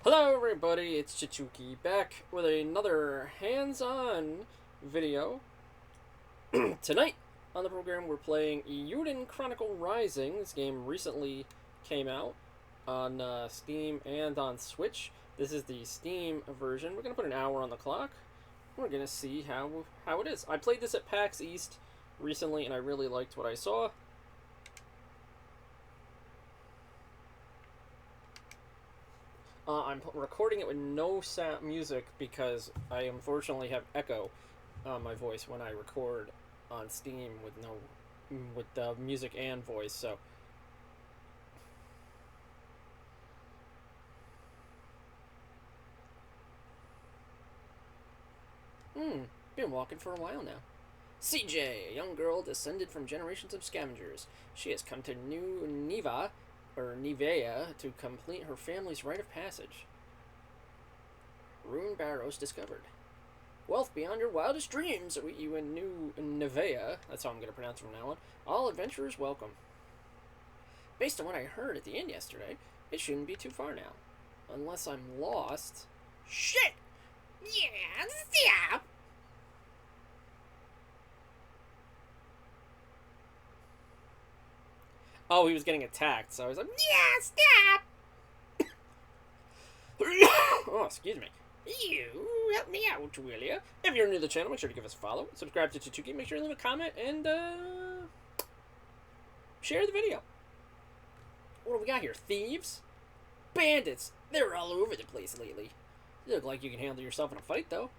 Hello everybody, it's Chichuki back with another hands-on video. Tonight on the program we're playing Eiyuden Chronicle Rising. This game recently came out on Steam and on Switch. This is the Steam version. We're going to put an hour on the clock. We're going to see how it is. I played this at PAX East recently and I really liked what I saw. I'm recording it with no sound music because I unfortunately have echo on my voice when I record on Steam with music and voice. So been walking for a while now. CJ, a young girl descended from generations of scavengers. She has come to New Neva or Nivea to complete her family's rite of passage. Rune barrows discovered. Wealth beyond your wildest dreams await you in New Nivea. That's how I'm going to pronounce it from now on. All adventurers welcome. Based on what I heard at the inn yesterday, it shouldn't be too far now. Unless I'm lost. Shit! Yeah, stop! Oh, he was getting attacked, so I was like, yeah, stop! Oh, excuse me. You help me out, will ya? If you're new to the channel, make sure to give us a follow, subscribe to Chichuki, make sure to leave a comment, and share the video. What do we got here? Thieves? Bandits! They're all over the place lately. You look like you can handle yourself in a fight, though.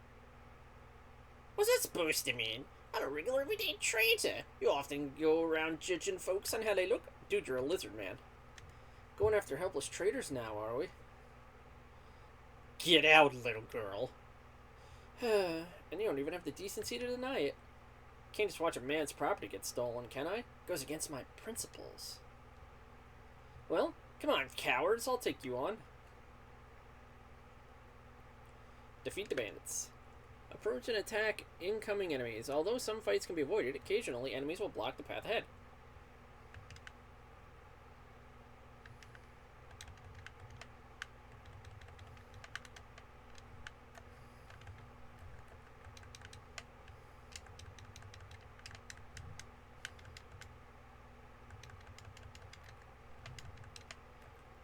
What's that supposed to mean? I'm a regular everyday traitor. You often go around judging folks on how they look. Dude, you're a lizard man. Going after helpless traitors now, are we? Get out, little girl. And you don't even have the decency to deny it. Can't just watch a man's property get stolen, can I? Goes against my principles. Well, come on, cowards. I'll take you on. Defeat the bandits. Approach and attack incoming enemies. Although some fights can be avoided, occasionally enemies will block the path ahead.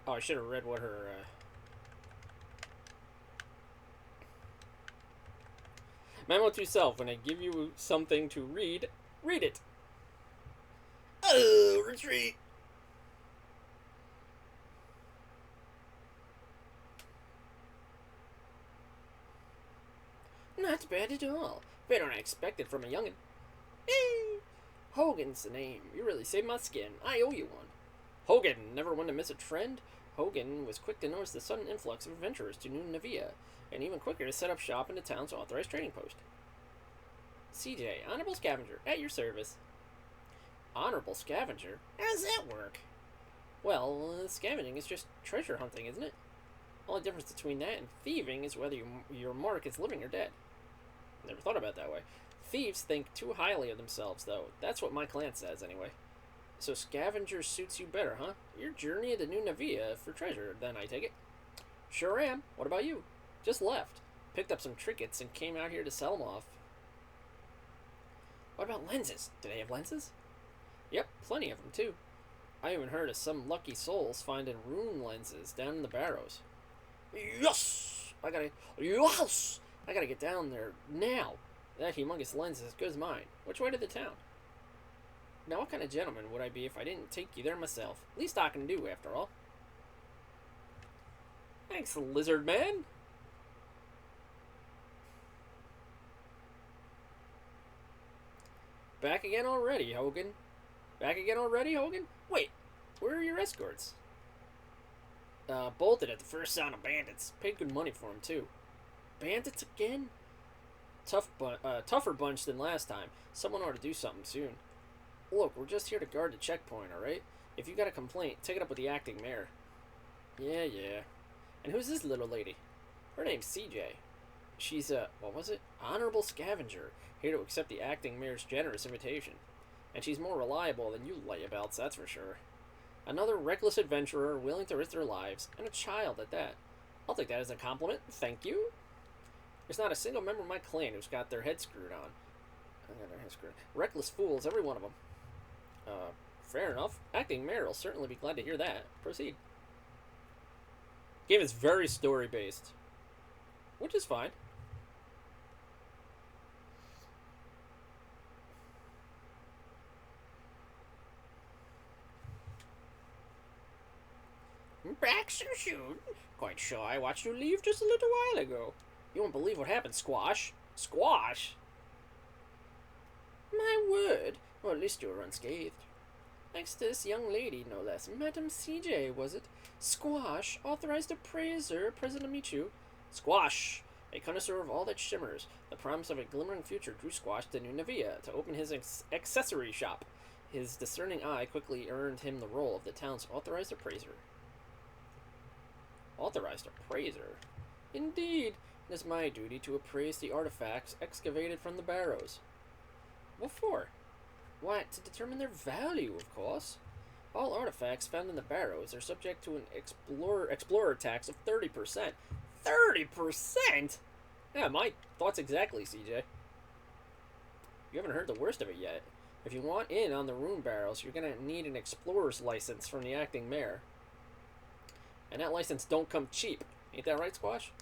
Oh, I should have read what her, Memo to self, when I give you something to read, read it. Oh, retreat! Not bad at all. Better than I expected from a youngin'. Hogan's the name. You really saved my skin. I owe you one. Hogan, never one to miss a trend. Hogan was quick to notice the sudden influx of adventurers to New Navia, and even quicker to set up shop in the town's authorized trading post. CJ, Honorable Scavenger, at your service. Honorable Scavenger? How does that work? Well, scavenging is just treasure hunting, isn't it? The only difference between that and thieving is whether your mark is living or dead. Never thought about it that way. Thieves think too highly of themselves, though. That's what my clan says, anyway. So scavenger suits you better, huh? Your journey to New Navia for treasure, then, I take it? Sure am. What about you? Just left. Picked up some trinkets and came out here to sell them off. What about lenses? Do they have lenses? Yep, plenty of them, too. I even heard of some lucky souls finding rune lenses down in the barrows. Yes! I gotta get down there now. That humongous lens is as good as mine. Which way to the town? Now, what kind of gentleman would I be if I didn't take you there myself? Least I can do, after all. Thanks, lizard man. Back again already, Hogan. Back again already, Hogan? Wait, where are your escorts? Bolted at the first sound of bandits. Paid good money for them, too. Bandits again? Tougher bunch than last time. Someone ought to do something soon. Look, we're just here to guard the checkpoint, alright? If you got a complaint, take it up with the acting mayor. Yeah. And who's this little lady? Her name's CJ. She's a, what was it? Honorable Scavenger, here to accept the acting mayor's generous invitation. And she's more reliable than you layabouts, that's for sure. Another reckless adventurer willing to risk their lives, and a child at that. I'll take that as a compliment. Thank you. There's not a single member of my clan who's got their head screwed on. I got their head screwed. Reckless fools, every one of them. Fair enough. Acting mayor will certainly be glad to hear that. Proceed. Game is very story-based, which is fine. Back so soon? Quite sure I watched you leave just a little while ago. You won't believe what happened, Squash. Squash? My word. Or at least you were unscathed. Thanks to this young lady, no less. Madam CJ, was it? Squash, authorized appraiser, present to meet you. Squash, a connoisseur of all that shimmers. The promise of a glimmering future drew Squash to New Navia to open his accessory shop. His discerning eye quickly earned him the role of the town's authorized appraiser. Authorized appraiser? Indeed, it is my duty to appraise the artifacts excavated from the barrows. What for? Why, to determine their value, of course. All artifacts found in the barrows are subject to an explorer tax of 30%. 30%? Yeah, my thoughts exactly, CJ. You haven't heard the worst of it yet. If you want in on the rune barrels, you're gonna need an explorer's license from the acting mayor. And that license don't come cheap. Ain't that right, Squash?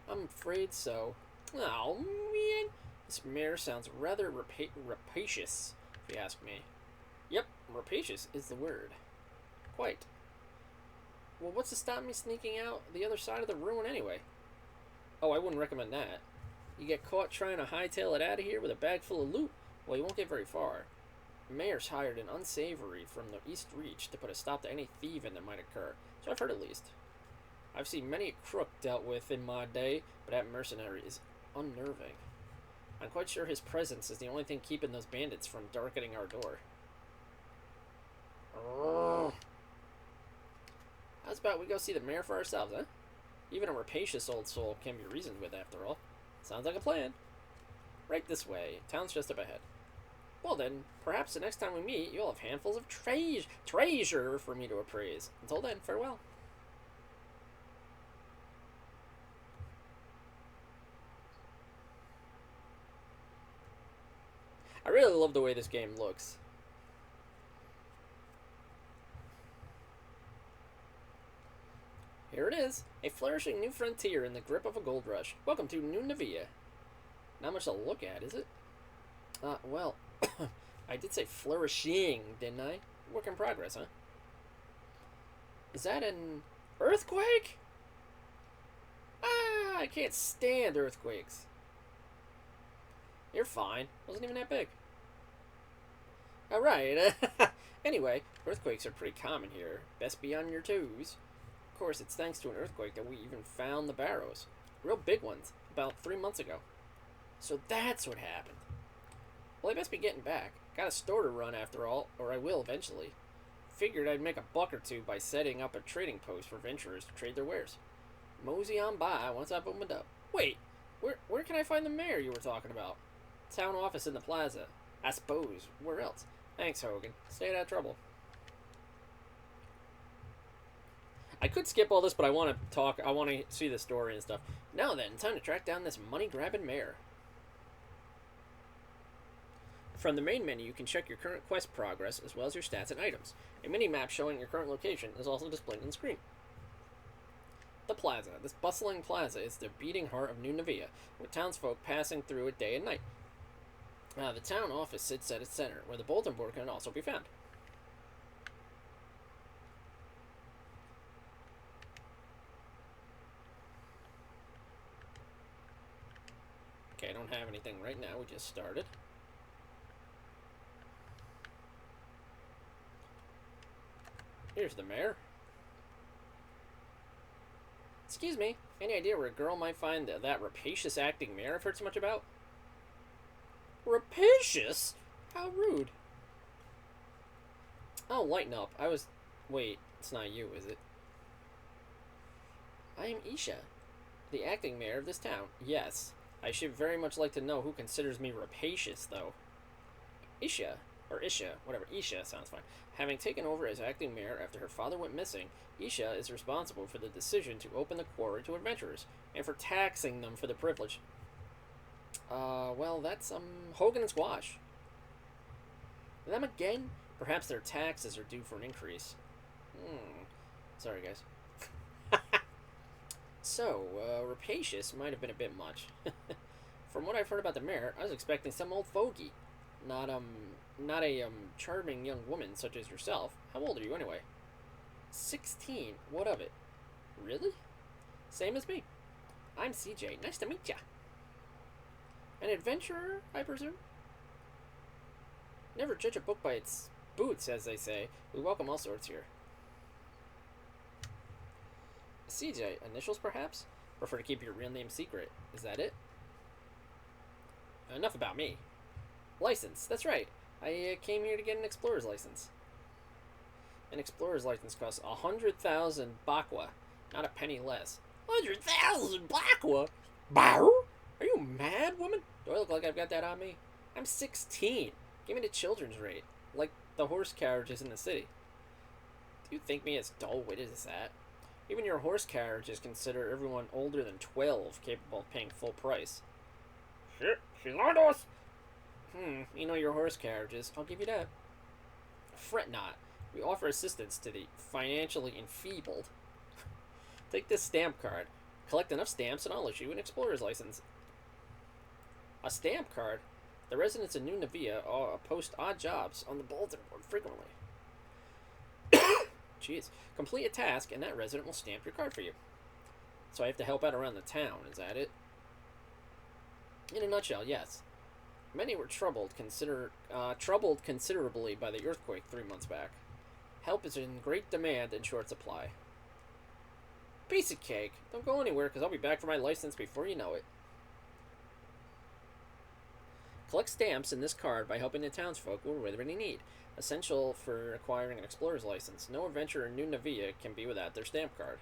I'm afraid so. Oh, man. This mayor sounds rather rapacious, if you ask me. Yep, rapacious is the word. Quite. Well, what's to stop me sneaking out the other side of the ruin anyway? Oh, I wouldn't recommend that. You get caught trying to hightail it out of here with a bag full of loot, well, you won't get very far. The mayor's hired an unsavory from the East Reach to put a stop to any thieving that might occur. So I've heard at least. I've seen many a crook dealt with in my day, but that mercenary is unnerving. I'm quite sure his presence is the only thing keeping those bandits from darkening our door. How's about we go see the mayor for ourselves, huh? Even a rapacious old soul can be reasoned with, after all. Sounds like a plan. Right this way. Town's just up ahead. Well then, perhaps the next time we meet, you'll have handfuls of treasure for me to appraise. Until then, farewell. I really love the way this game looks. Here it is, a flourishing new frontier in the grip of a gold rush. Welcome to New Navia. Not much to look at, is it? Well, I did say flourishing, didn't I? Work in progress, huh? Is that an earthquake? Ah, I can't stand earthquakes. You're fine. Wasn't even that big. Alright. Anyway, earthquakes are pretty common here. Best be on your toes. Of course, it's thanks to an earthquake that we even found the barrows. Real big ones, about 3 months ago. So that's what happened. Well, I best be getting back. Got a store to run after all, or I will eventually. Figured I'd make a buck or two by setting up a trading post for venturers to trade their wares. Mosey on by once I've opened up. Wait, where can I find the mayor you were talking about? Town office in the plaza. I suppose. Where else? Thanks, Hogan. Stay out of trouble. I could skip all this, but I want to talk. I want to see the story and stuff. Now then, time to track down this money-grabbing mayor. From the main menu, you can check your current quest progress, as well as your stats and items. A mini-map showing your current location is also displayed on the screen. The Plaza. This bustling plaza is the beating heart of New Navia, with townsfolk passing through it day and night. The town office sits at its center, where the bulletin board can also be found. Okay, I don't have anything right now. We just started. Here's the mayor. Excuse me, any idea where a girl might find that rapacious acting mayor I've heard so much about? Rapacious? How rude. Oh, lighten up. Wait, it's not you, is it? I am Isha, the acting mayor of this town. Yes, I should very much like to know who considers me rapacious, though. Isha, or Isha, whatever, Isha sounds fine. Having taken over as acting mayor after her father went missing, Isha is responsible for the decision to open the quarry to adventurers, and for taxing them for the privilege. Well, that's, Hogan and Squash. Them again? Perhaps their taxes are due for an increase. Sorry, guys. So, rapacious might have been a bit much. From what I've heard about the mayor, I was expecting some old fogey. Not a charming young woman such as yourself. How old are you anyway? 16. What of it? Really? Same as me. I'm CJ. Nice to meet ya. An adventurer, I presume? Never judge a book by its boots, as they say. We welcome all sorts here. CJ, initials perhaps? Prefer to keep your real name secret. Is that it? Enough about me. License, that's right. I came here to get an explorer's license. An explorer's license costs 100,000 bakwa, not a penny less. 100,000 bakwa? Bow? Are you mad, woman? Do I look like I've got that on me? I'm 16. Give me the children's rate, like the horse carriages in the city. Do you think me as dull-witted as that? Even your horse carriages consider everyone older than 12 capable of paying full price. Shit, she lied to us! You know your horse carriages, I'll give you that. Fret not. We offer assistance to the financially enfeebled. Take this stamp card. Collect enough stamps and I'll issue an explorer's license. A stamp card? The residents of New Navia post odd jobs on the bulletin board frequently. Jeez. Complete a task and that resident will stamp your card for you. So I have to help out around the town, is that it? In a nutshell, yes. Many were troubled considerably by the earthquake 3 months back. Help is in great demand and short supply. Piece of cake. Don't go anywhere, because I'll be back for my license before you know it. Collect stamps in this card by helping the townsfolk with any need. Essential for acquiring an explorer's license. No adventurer in New Navia can be without their stamp card.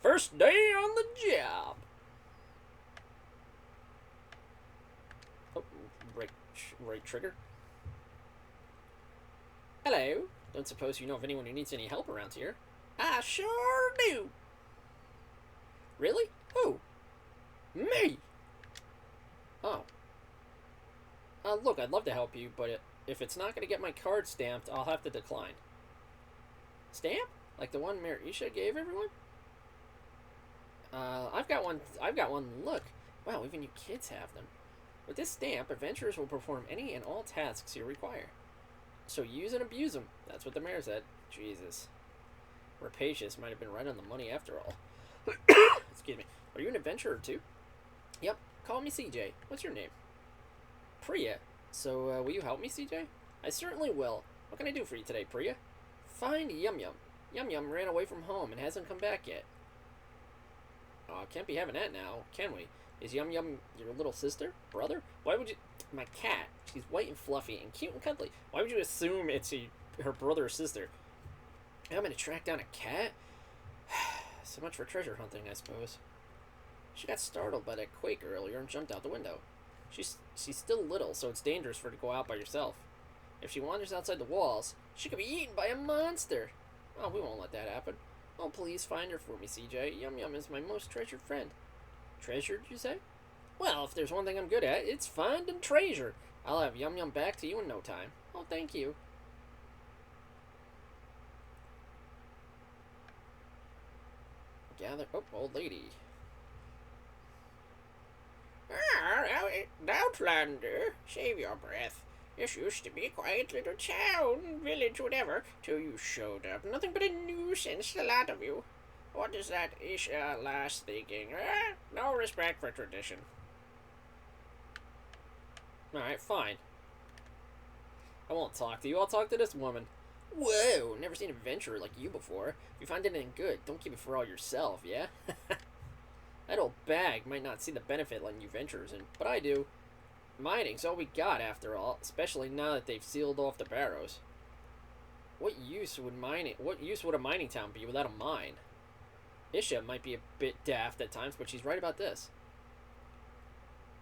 First day on the job! Oh, right trigger. Hello. Don't suppose you know of anyone who needs any help around here? I sure do. Really? Who? Me! Oh. Look, I'd love to help you, but if it's not going to get my card stamped, I'll have to decline. Stamp? Like the one Mayor Isha gave everyone? I've got one. Look. Wow, even you kids have them. With this stamp, adventurers will perform any and all tasks you require. So use and abuse them. That's what the mayor said. Jesus. Rapacious might have been right on the money after all. Excuse me. Are you an adventurer too? Yep. Call me CJ. What's your name? Priya. So, will you help me, CJ? I certainly will. What can I do for you today, Priya? Find Yum Yum. Yum Yum ran away from home and hasn't come back yet. Can't be having that now, can we? Is Yum Yum your little sister? Brother? Why would you... My cat. She's white and fluffy and cute and cuddly. Why would you assume it's her brother or sister? I'm gonna track down a cat? So much for treasure hunting, I suppose. She got startled by that quake earlier and jumped out the window. She's still little, so it's dangerous for her to go out by herself. If she wanders outside the walls, she could be eaten by a monster. Oh, we won't let that happen. Oh, please find her for me, CJ. Yum Yum is my most treasured friend. Treasured, you say? Well, if there's one thing I'm good at, it's finding treasure. I'll have Yum Yum back to you in no time. Oh, thank you. Gather... Oh, old lady. Outlander, save your breath. This used to be a quiet little town, village, whatever, till you showed up. Nothing but a nuisance, the lot of you. What is that Isha lass thinking? No respect for tradition. Alright, fine. I won't talk to you, I'll talk to this woman. Whoa, never seen an adventurer like you before. If you find anything good, don't keep it for all yourself, yeah? That old bag might not see the benefit letting you venturers in, but I do. Mining's all we got, after all, especially now that they've sealed off the barrows. What use would a mining town be without a mine? Isha might be a bit daft at times, but she's right about this.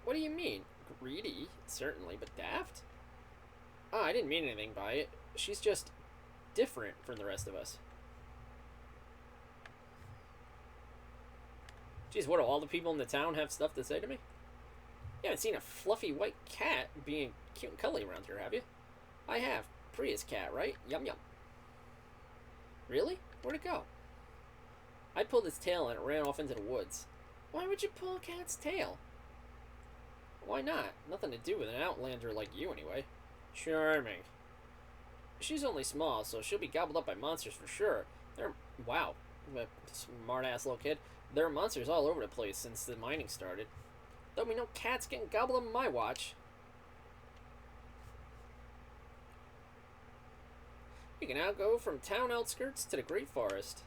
What do you mean? Greedy, certainly, but daft? Oh, I didn't mean anything by it. She's just different from the rest of us. Geez, what do all the people in the town have stuff to say to me? You haven't seen a fluffy white cat being cute and cuddly around here, have you? I have. Priya's cat, right? Yum yum. Really? Where'd it go? I pulled its tail and it ran off into the woods. Why would you pull a cat's tail? Why not? Nothing to do with an outlander like you, anyway. Charming. She's only small, so she'll be gobbled up by monsters for sure. Wow. Smart-ass little kid. There are monsters all over the place since the mining started. There'll be no cats getting gobbled up on my watch. You can now go from town outskirts to the Great Forest.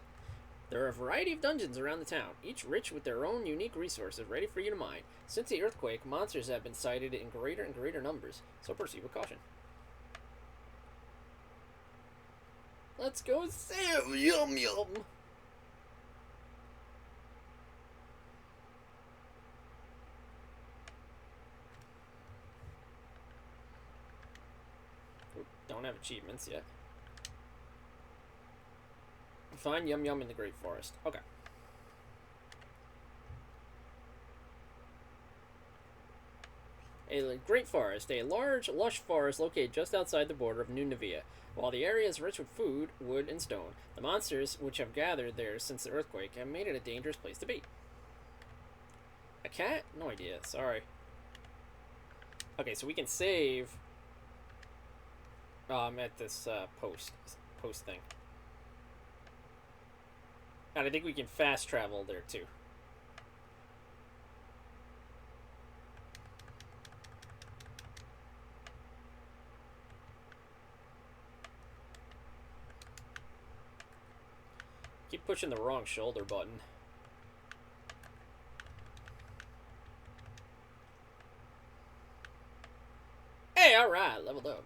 There are a variety of dungeons around the town, each rich with their own unique resources ready for you to mine. Since the earthquake, monsters have been sighted in greater and greater numbers, so proceed with caution. Let's go save! Yum yum! Don't have achievements yet. Find Yum Yum in the Great Forest. Okay. A Great Forest, a large, lush forest located just outside the border of New Navia. While the area is rich with food, wood, and stone, the monsters which have gathered there since the earthquake have made it a dangerous place to be. A cat? No idea. Sorry. Okay, so we can save at this post thing. And I think we can fast travel there too. Keep pushing the wrong shoulder button. Hey, alright, leveled up.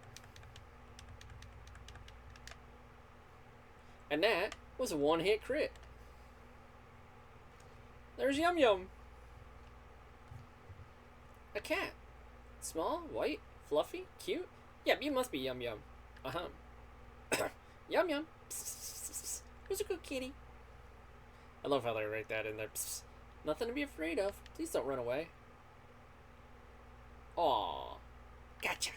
And that was a one-hit crit. There's Yum Yum. A cat. Small, white, fluffy, cute. Yep, you must be Yum Yum. Uh-huh. Yum Yum. Psst. Who's a good kitty? I love how they write that in there. Psst. Nothing to be afraid of. Please don't run away. Aww. Gotcha.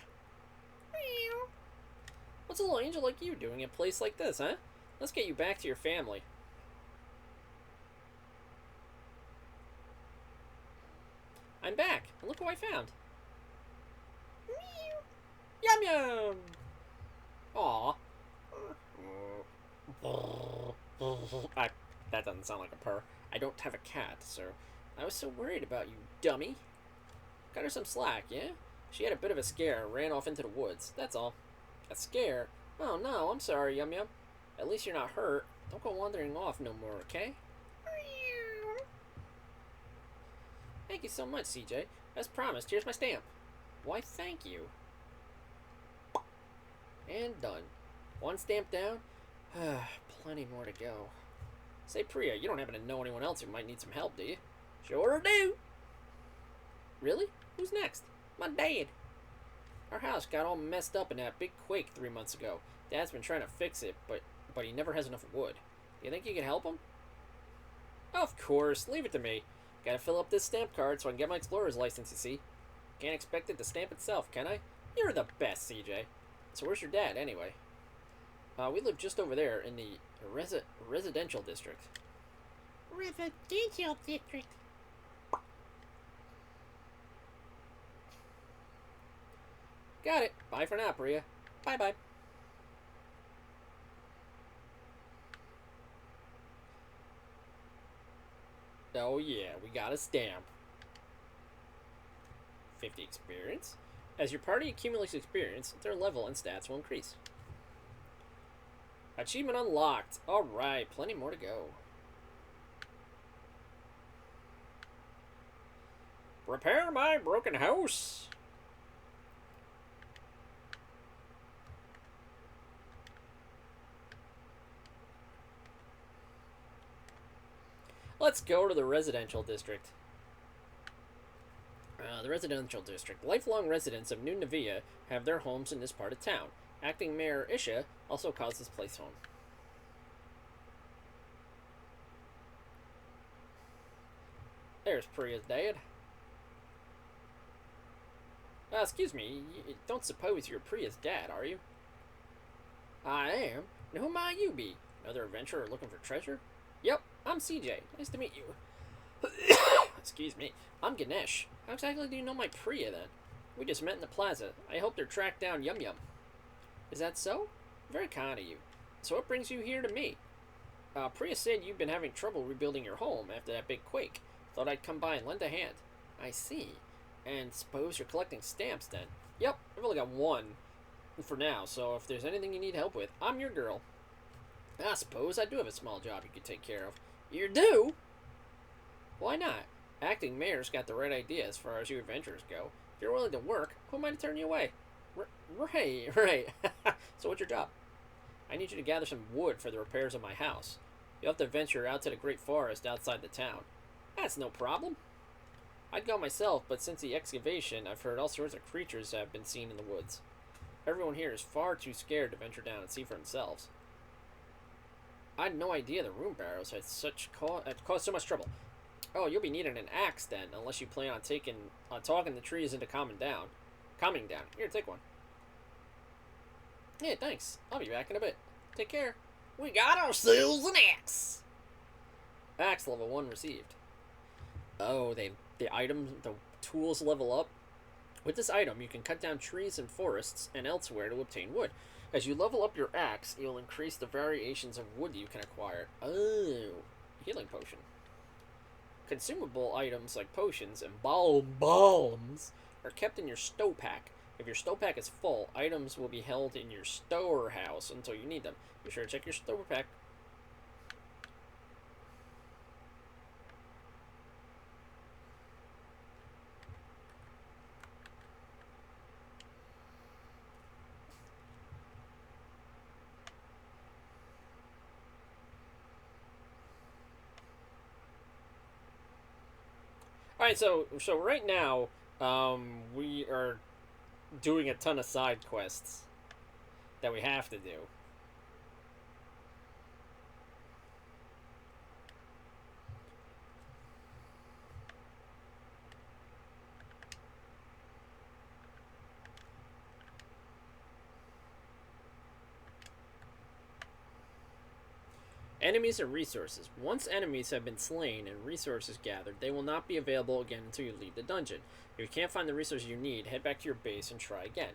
What's a little angel like you doing in a place like this, huh? Let's get you back to your family. I'm back, and look who I found. Yum Yum! Aw. That doesn't sound like a purr. I don't have a cat, so I was so worried about you, dummy. Got her some slack, yeah? She had a bit of a scare and ran off into the woods, that's all. A scare? Oh no, I'm sorry, Yum Yum. At least you're not hurt. Don't go wandering off no more, okay? Thank you so much, CJ. As promised, here's my stamp. Why, thank you. And done. One stamp down. Plenty more to go. Say, Priya, you don't happen to know anyone else who might need some help, do you? Sure do. Really? Who's next? My dad. Our house got all messed up in that big quake 3 months ago. Dad's been trying to fix it, but he never has enough wood. Do you think you can help him? Of course. Leave it to me. Gotta fill up this stamp card so I can get my explorer's license, you see. Can't expect it to stamp itself, can I? You're the best, CJ. So where's your dad, anyway? We live just over there in the residential district. Residential district. Got it. Bye for now, Priya. Bye-bye. Oh yeah, we got a stamp. 50 experience. As your party accumulates experience, their level and stats will increase. Achievement unlocked. Alright, plenty more to go. Repair my broken house. Let's go to the residential district. The residential district. Lifelong residents of New Navia have their homes in this part of town. Acting Mayor Isha also calls this place home. There's Priya's dad. Excuse me, you don't suppose you're Priya's dad, are you? I am. And who might you be? Another adventurer looking for treasure? Yep, I'm CJ. Nice to meet you. Excuse me. I'm Ganesh. How exactly do you know my Priya, then? We just met in the plaza. I hope to track down Yum Yum. Is that so? Very kind of you. So what brings you here to me? Priya said you've been having trouble rebuilding your home after that big quake. Thought I'd come by and lend a hand. I see. And suppose you're collecting stamps, then? Yep, I've only got one for now, so if there's anything you need help with, I'm your girl. I suppose I do have a small job you could take care of. You do? Why not? Acting mayor's got the right idea as far as you adventurers go. If you're willing to work, who am I to turn you away? Right. So what's your job? I need you to gather some wood for the repairs of my house. You'll have to venture out to the great forest outside the town. That's no problem. I'd go myself, but since the excavation, I've heard all sorts of creatures have been seen in the woods. Everyone here is far too scared to venture down and see for themselves. I had no idea the room barrows had caused so much trouble. Oh, you'll be needing an axe then, unless you plan on talking the trees into calming down. Here, take one. Yeah, thanks. I'll be back in a bit. Take care. We got ourselves an axe. Axe level 1 received. Oh, the tools level up. With this item, you can cut down trees in forests and elsewhere to obtain wood. As you level up your axe, you'll increase the variations of wood you can acquire. Oh, healing potion. Consumable items like potions and balms are kept in your storepack. If your storepack is full, items will be held in your storehouse until you need them. Be sure to check your storepack. Alright, so right now, we are doing a ton of side quests that we have to do. Enemies and resources. Once enemies have been slain and resources gathered, they will not be available again until you leave the dungeon. If you can't find the resources you need, head back to your base and try again.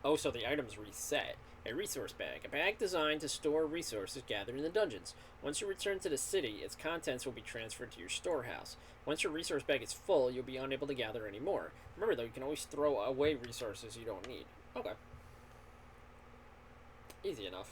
Oh, so the items reset. A resource bag. A bag designed to store resources gathered in the dungeons. Once you return to the city, its contents will be transferred to your storehouse. Once your resource bag is full, you'll be unable to gather any more. Remember, though, you can always throw away resources you don't need. Okay. Easy enough.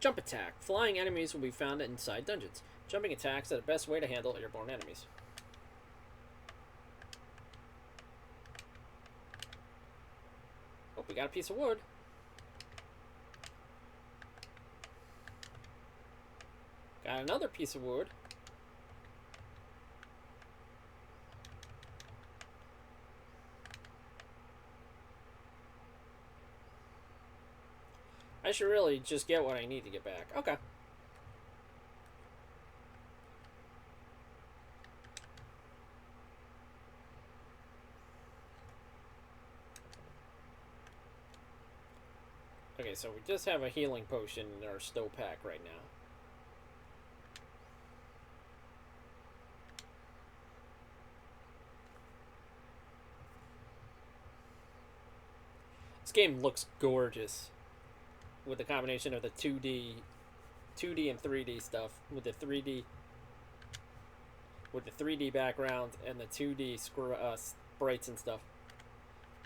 Jump attack. Flying enemies will be found inside dungeons. Jumping attacks are the best way to handle airborne enemies. Oh, we got a piece of wood. Got another piece of wood. I should really just get what I need to get back. Okay. Okay, so we just have a healing potion in our storepack right now. This game looks gorgeous. With the combination of the 2D and 3D stuff, with the 3D background and the 2D sprites and stuff.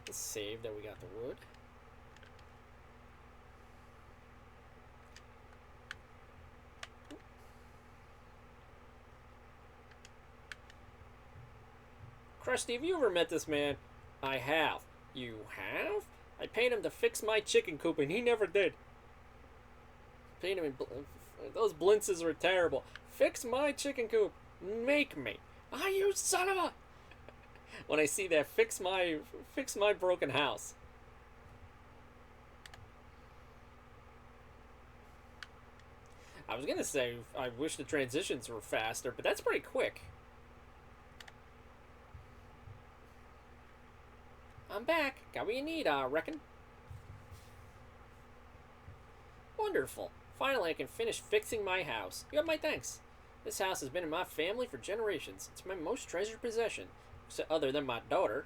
Let's save that we got the wood. Rusty, have you ever met this man? I have. You have? I paid him to fix my chicken coop, and he never did. Paid him in those blintzes were terrible. Fix my chicken coop. Make me. Ah, you son of a... When I see that, fix my broken house. I was gonna say I wish the transitions were faster, but that's pretty quick. I'm back. Got what you need, I reckon. Wonderful. Finally, I can finish fixing my house. You have my thanks. This house has been in my family for generations. It's my most treasured possession, other than my daughter,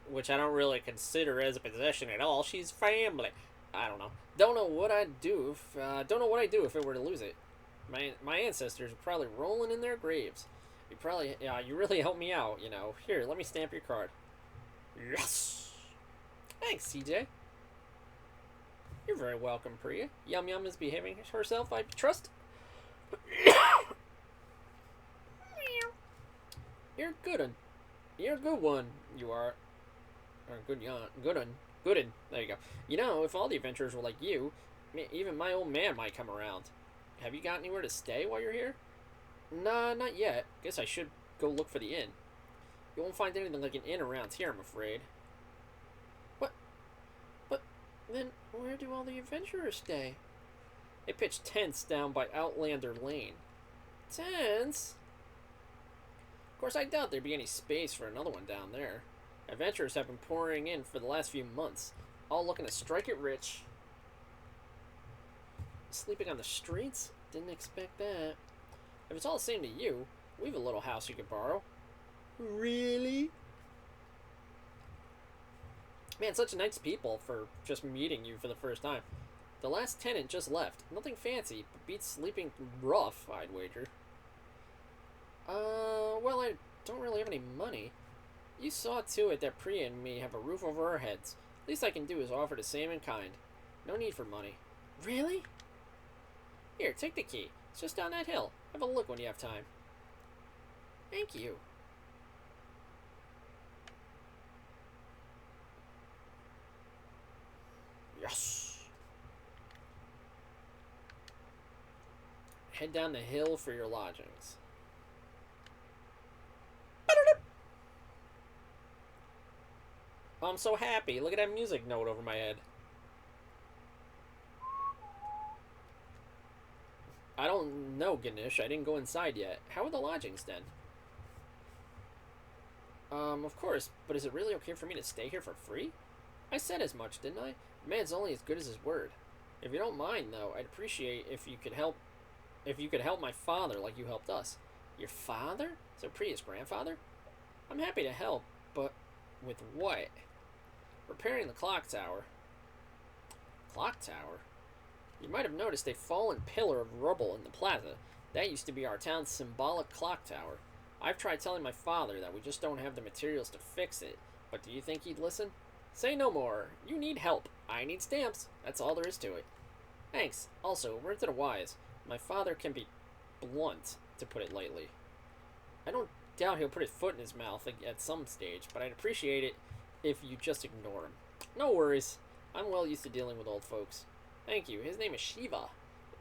which I don't really consider as a possession at all. She's family. I don't know. Don't know what I'd do if it were to lose it. My ancestors are probably rolling in their graves. You really helped me out, you know. Here, let me stamp your card. Yes. Thanks, CJ. You're very welcome, Priya. Yum Yum is behaving herself, I trust. You're a good one. You are. Or good un. There you go. You know, if all the adventurers were like you, even my old man might come around. Have you got anywhere to stay while you're here? Nah, not yet. Guess I should go look for the inn. You won't find anything like an inn around here, I'm afraid. What? But then where do all the adventurers stay? They pitched tents down by Outlander Lane. Tents? Of course, I doubt there'd be any space for another one down there. Adventurers have been pouring in for the last few months, all looking to strike it rich. Sleeping on the streets? Didn't expect that. If it's all the same to you, we have a little house you could borrow. Really? Man, such nice people for just meeting you for the first time. The last tenant just left. Nothing fancy, but beats sleeping rough, I'd wager. Well, I don't really have any money. You saw to it that Priya and me have a roof over our heads. Least I can do is offer the same in kind. No need for money. Really? Here, take the key. It's just down that hill. Have a look when you have time. Thank you. Yes! Head down the hill for your lodgings. Oh, I'm so happy. Look at that music note over my head. I don't know, Ganesh. I didn't go inside yet. How are the lodgings then? Of course, but is it really okay for me to stay here for free? I said as much, didn't I? A man's only as good as his word. If you don't mind, though, I'd appreciate if you could help my father like you helped us. Your father? So Priya's grandfather? I'm happy to help, but with what? Repairing the clock tower. Clock tower? You might have noticed a fallen pillar of rubble in the plaza. That used to be our town's symbolic clock tower. I've tried telling my father that we just don't have the materials to fix it, but do you think he'd listen? Say no more. You need help. I need stamps. That's all there is to it. Thanks. Also, word to the wise. My father can be blunt, to put it lightly. I don't doubt he'll put his foot in his mouth at some stage, but I'd appreciate it if you just ignore him. No worries. I'm well used to dealing with old folks. Thank you. His name is Shiva.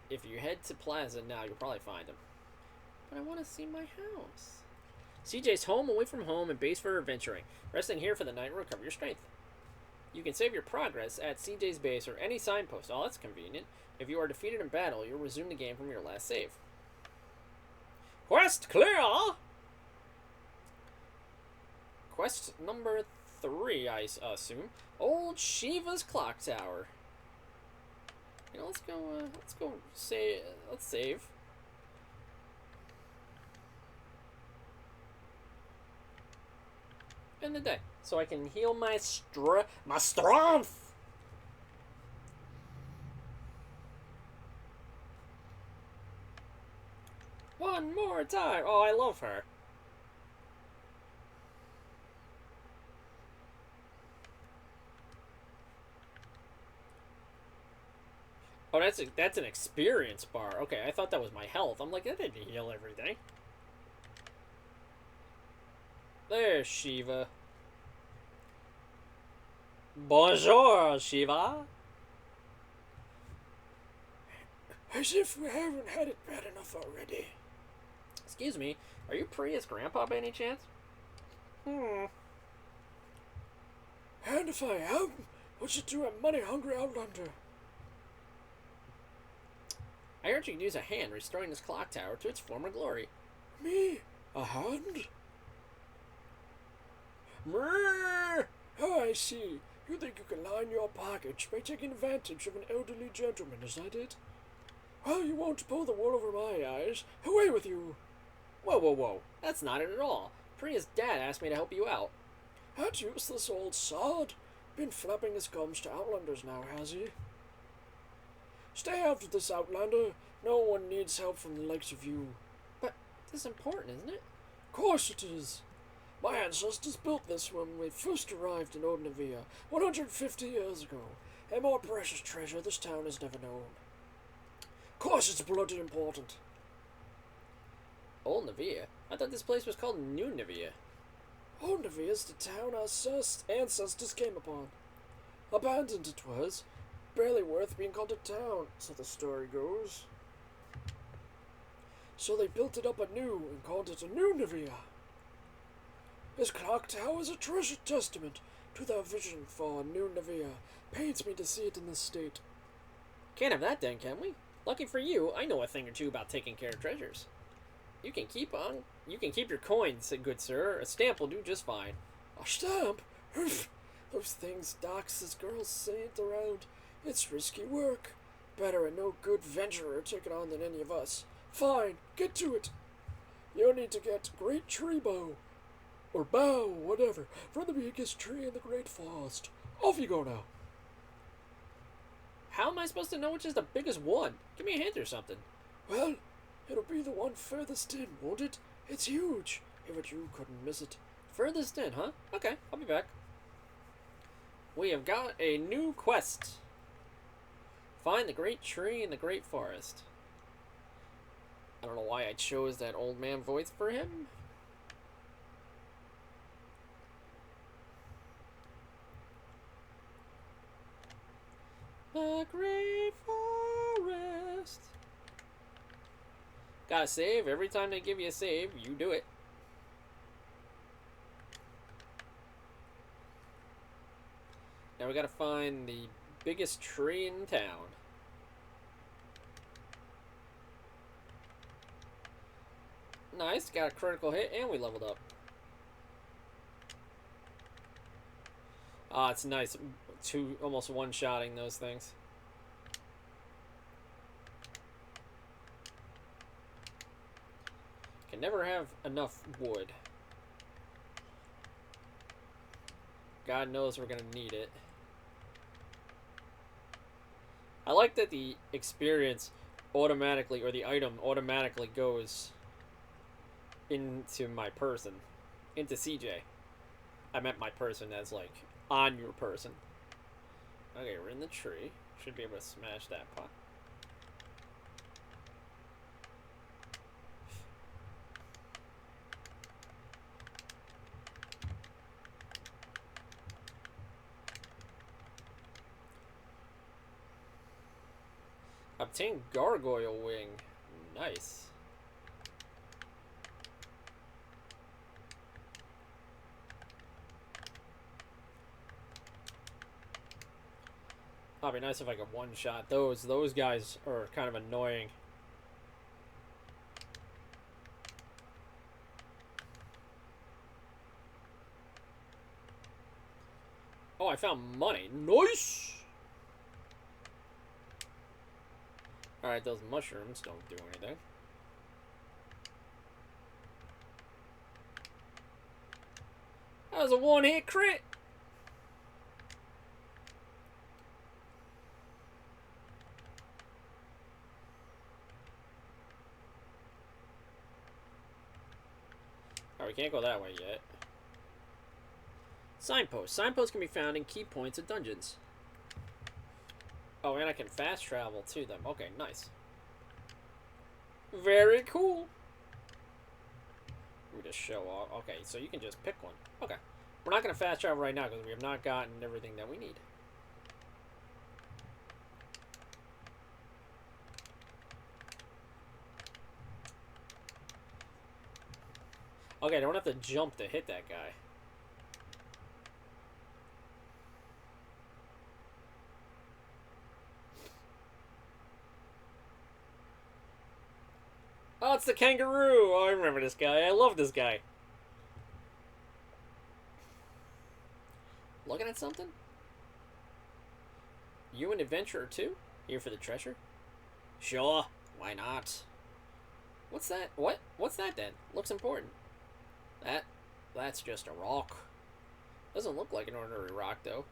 If you head to Plaza now, you'll probably find him. But I want to see my house. CJ's home away from home and base for adventuring. Resting here for the night will recover your strength. You can save your progress at CJ's base or any signpost. Oh, that's convenient. If you are defeated in battle, you'll resume the game from your last save. Quest clear! Quest number 3, I assume. Old Shiva's clock tower. You know, let's save. End the day, so I can heal my strength. One more time. Oh, I love her. Oh, that's an experience bar. Okay, I thought that was my health. I'm like, that didn't heal everything. There's Shiva. Bonjour, Shiva. As if we haven't had it bad enough already. Excuse me, are you Priya's grandpa by any chance? And if I am, what should do a money-hungry outlander? I heard you could use a hand restoring this clock tower to its former glory. Me? A hand? Brrr! Oh, I see. You think you can line your package by taking advantage of an elderly gentleman, is that it? Well, you won't pull the wool over my eyes. Away with you! Whoa, whoa, whoa. That's not it at all. Priya's dad asked me to help you out. That useless old sod. Been flapping his gums to outlanders now, has he? Stay out of this, outlander. No one needs help from the likes of you. But this is important, isn't it? Of course it is. My ancestors built this when we first arrived in Old Navia 150 years ago. A more precious treasure this town has never known. Of course it's bloody important. Old Navia? I thought this place was called New Navia. Old Navia's the town our ancestors came upon. Abandoned it was. Barely worth being called a town, so the story goes. So they built it up anew and called it a New Navia. This clock tower is a treasured testament to their vision for New Navia. Pains me to see it in this state. Can't have that then, can we? Lucky for you, I know a thing or two about taking care of treasures. You can keep your coins, good sir. A stamp will do just fine. A stamp? Those things Dox's girls say it around. It's risky work. Better a no good venturer take it on than any of us. Fine, get to it. You'll need to get Great Tree Bow. Or bow, whatever, from the biggest tree in the Great Forest. Off you go now. How am I supposed to know which is the biggest one? Give me a hint or something. Well, it'll be the one furthest in, won't it? It's huge. Even you couldn't miss it. Furthest in, huh? Okay, I'll be back. We have got a new quest. Find the great tree in the great forest. I don't know why I chose that old man voice for him. The great forest. Gotta save. Every time they give you a save, you do it. Now we gotta find the biggest tree in town. Nice, got a critical hit and we leveled up. Ah, it's nice. Almost one-shotting those things. Can never have enough wood. God knows we're gonna need it. I like that the experience automatically, or the item automatically goes into my person. Into CJ. I meant my person as like on your person. Okay, we're in the tree. Should be able to smash that pot. Obtain gargoyle wing. Nice. That'd be nice if I could one-shot those. Those guys are kind of annoying. Oh, I found money. Nice! Alright, those mushrooms don't do anything. That was a one-hit crit! Alright, we can't go that way yet. Signposts. Signposts can be found in key points of dungeons. Oh, and I can fast travel to them. Okay, nice. Very cool. Ooh, to show off. Okay, so you can just pick one. Okay. We're not going to fast travel right now because we have not gotten everything that we need. Okay, I don't have to jump to hit that guy. Oh, it's the kangaroo! Oh, I remember this guy. I love this guy. Looking at something? You an adventurer too? Here for the treasure? Sure, why not? What's that? What? What's that then? Looks important. That's just a rock. Doesn't look like an ordinary rock though.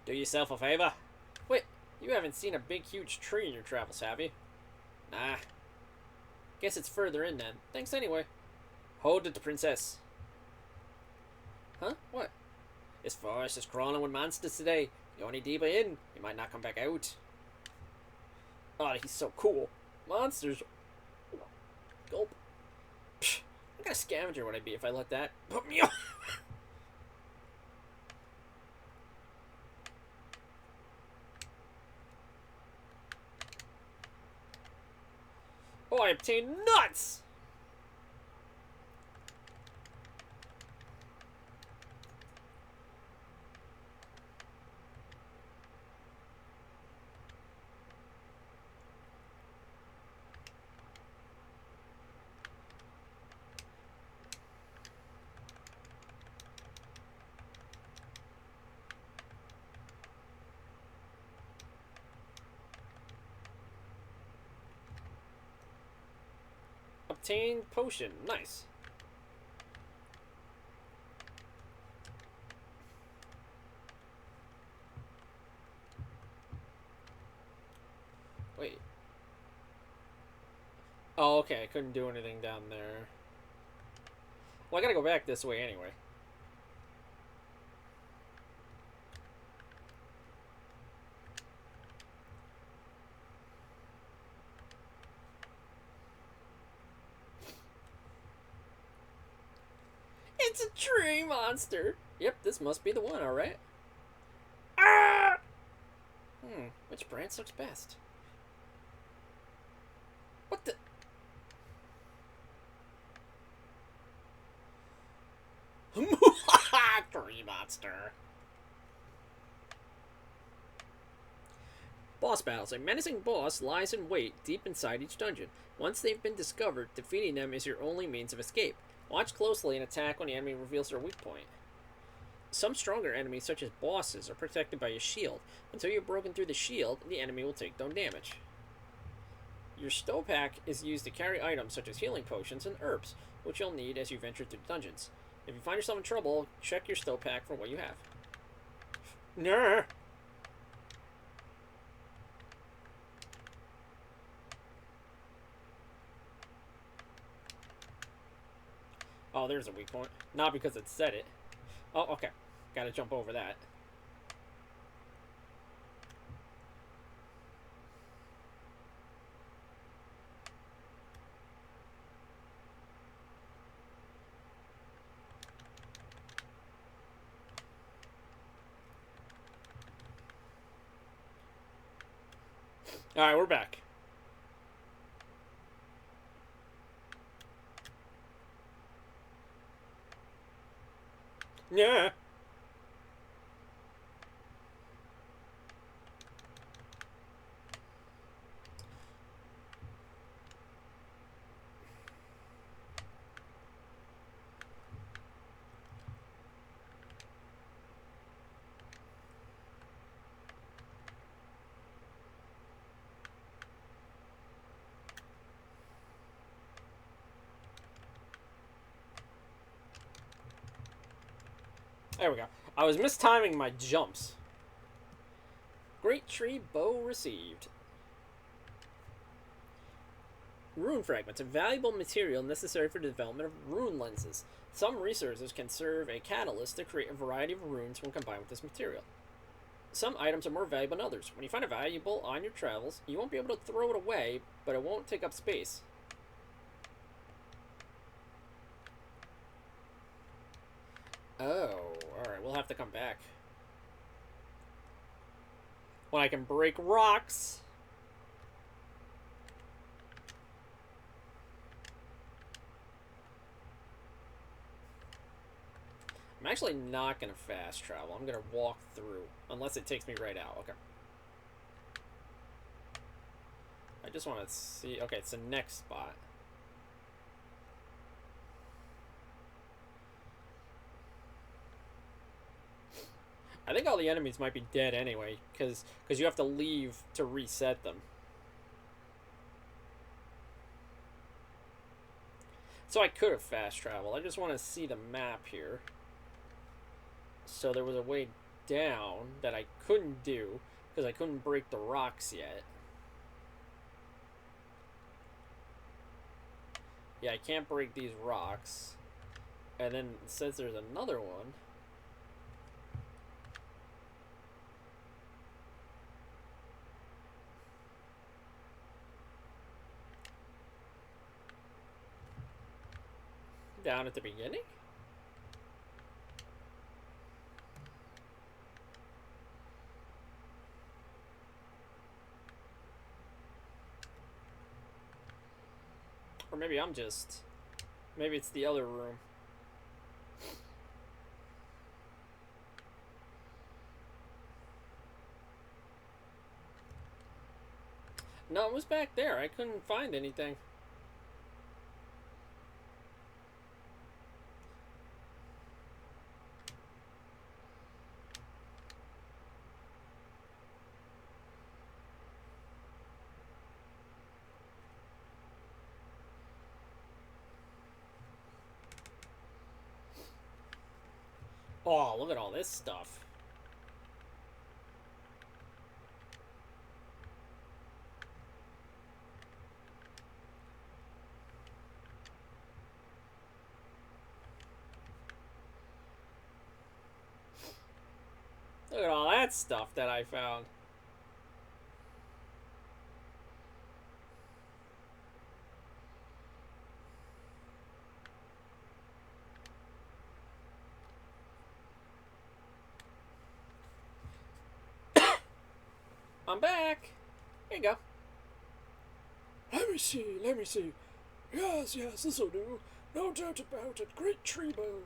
Do yourself a favor. Wait, you haven't seen a big huge tree in your travels, have you? Nah. Guess it's further in then. Thanks anyway. Hold it, princess. Huh? What? This forest is crawling with monsters today. Go any deeper in, you might not come back out. Oh, he's so cool. Monsters. Gulp. Psh, what kind of scavenger would I be if I let that put me on? Oh, I obtained nuts! Obtained potion. Nice. Wait. Oh, okay. I couldn't do anything down there. Well, I gotta go back this way anyway. It's a tree monster. Yep, this must be the one, alright. Ah! Which branch looks best? What the? Tree monster. Boss battles. A menacing boss lies in wait deep inside each dungeon. Once they've been discovered, defeating them is your only means of escape. Watch closely and attack when the enemy reveals their weak point. Some stronger enemies, such as bosses, are protected by a shield. Until you've broken through the shield, the enemy will take no damage. Your stow pack is used to carry items such as healing potions and herbs, which you'll need as you venture through the dungeons. If you find yourself in trouble, check your stow pack for what you have. Nah. Oh, there's a weak point. Not because it said it. Oh, okay. Gotta jump over that. Alright, we're back. Yeah. There we go. I was mistiming my jumps. Great tree bow received. Rune fragments, a valuable material necessary for the development of rune lenses. Some resources can serve a catalyst to create a variety of runes when combined with this material. Some items are more valuable than others. When you find a valuable on your travels, you won't be able to throw it away, but it won't take up space. Oh, alright, we'll have to come back. When I can break rocks. I'm actually not going to fast travel. I'm going to walk through. Unless it takes me right out. Okay. I just want to see... Okay, it's the next spot. I think all the enemies might be dead anyway. Because you have to leave to reset them. So I could have fast traveled. I just want to see the map here. So there was a way down that I couldn't do because I couldn't break the rocks yet. Yeah, I can't break these rocks. And then it says there's another one. Down at the beginning? Or maybe I'm just... Maybe it's the other room. No, it was back there. I couldn't find anything. Oh, look at all this stuff. Look at all that stuff that I found. I'm back. Here you go. Let me see, let me see. Yes, this'll do. No doubt about it. Great tree bow.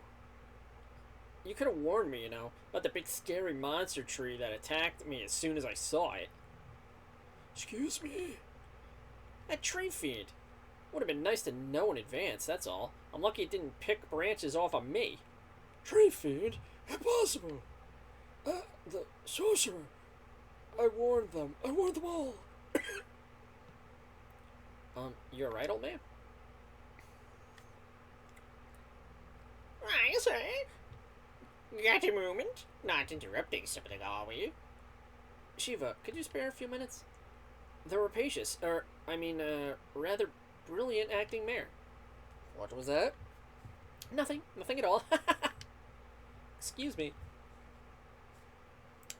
You could have warned me, you know, about the big scary monster tree that attacked me as soon as I saw it. Excuse me? That tree fiend. Would have been nice to know in advance, that's all. I'm lucky it didn't pick branches off of me. Tree fiend? Impossible. The sorcerer. I warned them. I warned them all. You alright, old man? Right, sir. Got a moment? Not interrupting something, are we? Shiva, could you spare a few minutes? The rapacious, rather brilliant acting mayor. What was that? Nothing at all. Excuse me.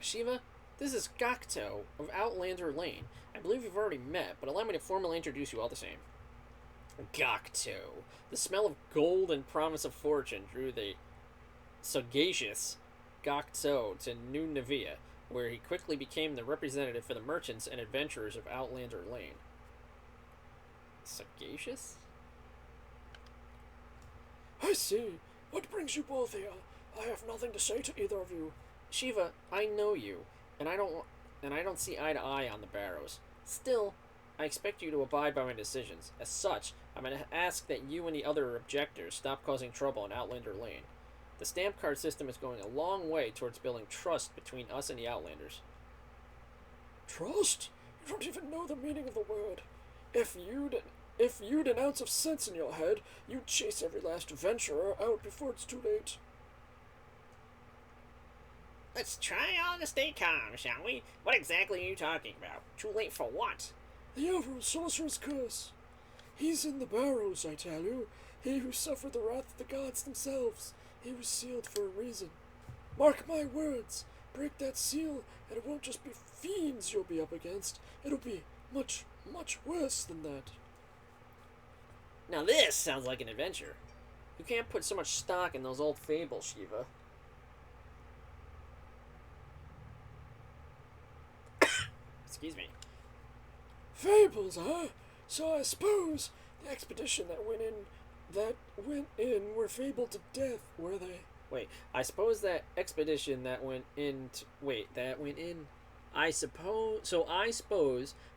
Shiva, this is Gokto of Outlander Lane. I believe we've already met, but allow me to formally introduce you all the same. Gokto. The smell of gold and promise of fortune drew the sagacious Gokto to New Navia, where he quickly became the representative for the merchants and adventurers of Outlander Lane. Sagacious? I see. What brings you both here? I have nothing to say to either of you. Shiva, I know you, and I don't see eye to eye on the Barrows. Still, I expect you to abide by my decisions. As such, I'm going to ask that you and the other objectors stop causing trouble in Outlander Lane. The stamp card system is going a long way towards building trust between us and the Outlanders. Trust? You don't even know the meaning of the word. If you'd an ounce of sense in your head, you'd chase every last adventurer out before it's too late. Let's try on to stay calm, shall we? What exactly are you talking about? Too late for what? The Overall Sorcerer's Curse. He's in the Barrows, I tell you. He who suffered the wrath of the gods themselves. He was sealed for a reason. Mark my words. Break that seal, and it won't just be fiends you'll be up against. It'll be much, much worse than that. Now this sounds like an adventure. You can't put so much stock in those old fables, Shiva. Excuse me. Fables, huh? So I suppose the expedition that went in were fabled to death, were they? Wait, I suppose that expedition that went in. That went in. I suppose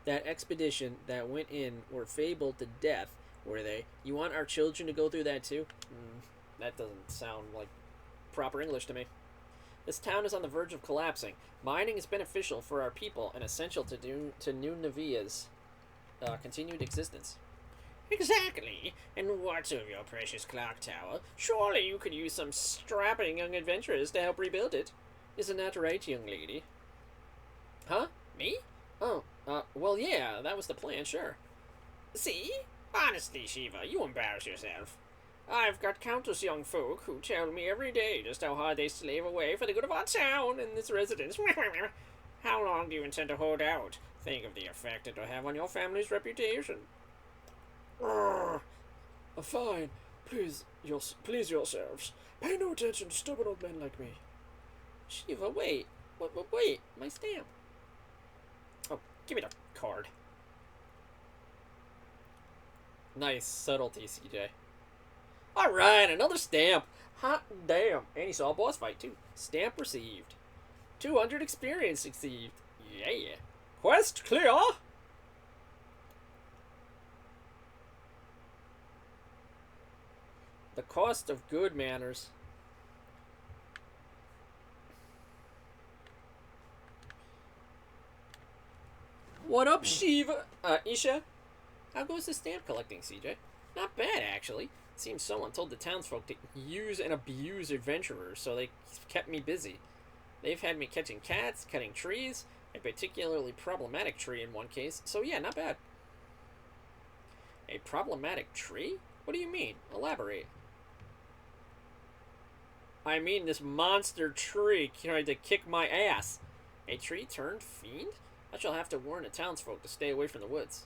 that expedition that went in were fabled to death, were they? You want our children to go through that too? That doesn't sound like proper English to me. This town is on the verge of collapsing. Mining is beneficial for our people and essential to New Navia's continued existence. Exactly. And what's of your precious clock tower? Surely you could use some strapping young adventurers to help rebuild it. Isn't that right, young lady? Huh? Me? Oh, well, yeah, that was the plan, sure. See? Honestly, Shiva, you embarrass yourself. I've got countless young folk who tell me every day just how hard they slave away for the good of our town and its residents. How long do you intend to hold out? Think of the effect it will have on your family's reputation. Fine. Please yourselves. Pay no attention to stubborn old men like me. Shiva, wait. Wait, my stamp. Oh, give me the card. Nice subtlety, CJ. Alright, another stamp. Hot damn. And he saw a boss fight, too. Stamp received. 200 experience received. Yeah. Quest clear. The cost of good manners. What up, Shiva? Isha? How goes the stamp collecting, CJ? Not bad, actually. Seems someone told the townsfolk to use and abuse adventurers, so they kept me busy. They've had me catching cats, cutting trees, a particularly problematic tree in one case, so yeah, not bad. A problematic tree? What do you mean? Elaborate. I mean this monster tree tried to kick my ass. A tree turned fiend? I shall have to warn the townsfolk to stay away from the woods.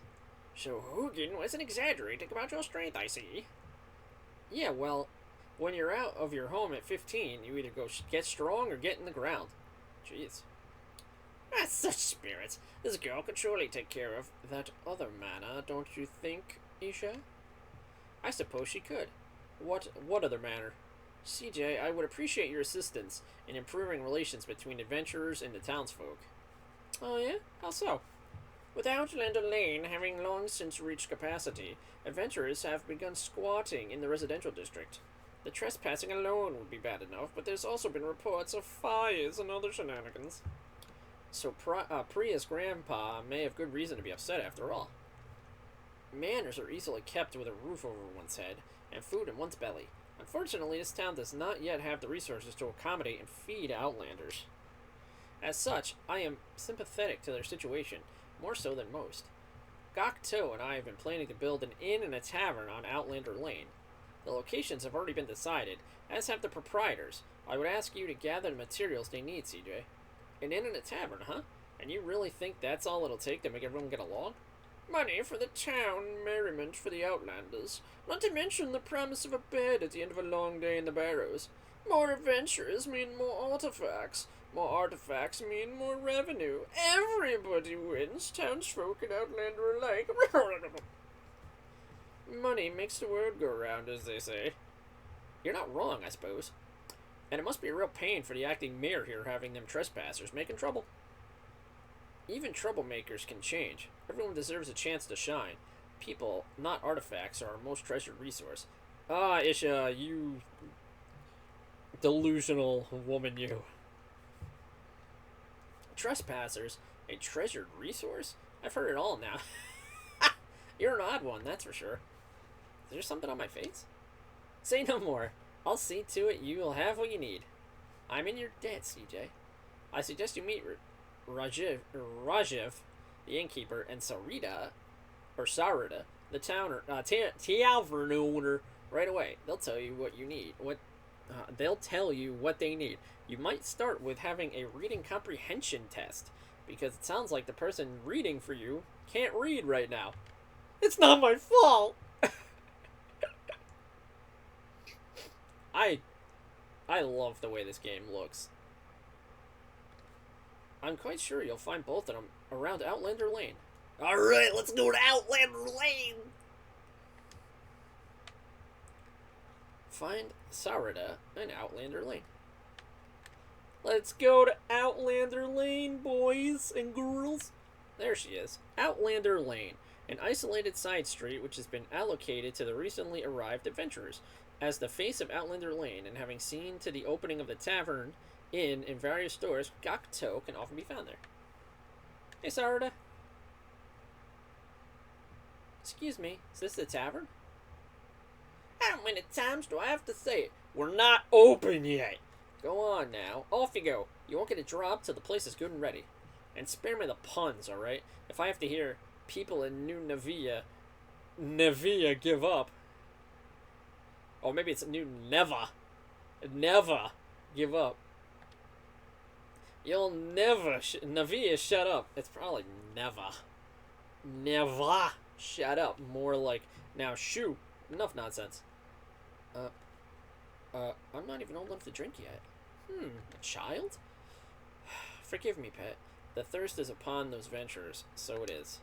So Hugin wasn't exaggerating about your strength, I see. Yeah, well, when you're out of your home at 15, you either go get strong or get in the ground. Jeez. That's such spirits. This girl could surely take care of. That other manner, don't you think, Isha? I suppose she could. What other manner? CJ, I would appreciate your assistance in improving relations between adventurers and the townsfolk. Oh yeah? How so? With Outlander Lane having long since reached capacity, adventurers have begun squatting in the residential district. The trespassing alone would be bad enough, but there's also been reports of fires and other shenanigans. So Priya's grandpa may have good reason to be upset after all. Manners are easily kept with a roof over one's head and food in one's belly. Unfortunately, this town does not yet have the resources to accommodate and feed Outlanders. As such, I am sympathetic to their situation, more so than most. Gokto and I have been planning to build an inn and a tavern on Outlander Lane. The locations have already been decided, as have the proprietors. I would ask you to gather the materials they need, CJ. An inn and a tavern, huh? And you really think that's all it'll take to make everyone get along? Money for the town, merriment for the Outlanders, not to mention the promise of a bed at the end of a long day in the barrows. More adventures mean more artifacts. More artifacts mean more revenue. Everybody wins, townsfolk and Outlander alike. Money makes the world go round, as they say. You're not wrong, I suppose. And it must be a real pain for the acting mayor here having them trespassers making trouble. Even troublemakers can change. Everyone deserves a chance to shine. People, not artifacts, are our most treasured resource. Ah, Isha, you delusional woman, you. Trespassers? A treasured resource? I've heard it all now. You're an odd one, that's for sure. Is there something on my face? Say no more. I'll see to it you will have what you need. I'm in your debt, CJ. I suggest you meet Rajiv, the innkeeper, and Sarita, the tavern owner, right away. They'll tell you what you need. They'll tell you what they need. You might start with having a reading comprehension test, because it sounds like the person reading for you can't read right now. It's not my fault. I love the way this game looks. I'm quite sure you'll find both of them around Outlander Lane. Alright, let's go to Outlander Lane! Find Sarada in Outlander Lane. Let's go to Outlander Lane, boys and girls. There she is. Outlander Lane, an isolated side street which has been allocated to the recently arrived adventurers. As the face of Outlander Lane, and having seen to the opening of the tavern, inn, and various stores, Gakuto can often be found there. Hey, Sarada. Excuse me, is this the tavern? How many times do I have to say it? We're not open yet. Go on now. Off you go. You won't get a drop till the place is good and ready. And spare me the puns, alright? If I have to hear people in New Nevia give up. Or maybe it's New Never give up. You'll never, Nevia, shut up. It's probably never shut up. More like, now shoo. Enough nonsense. I'm not even old enough to drink yet. A child? Forgive me, pet. The thirst is upon those venturers, so it is.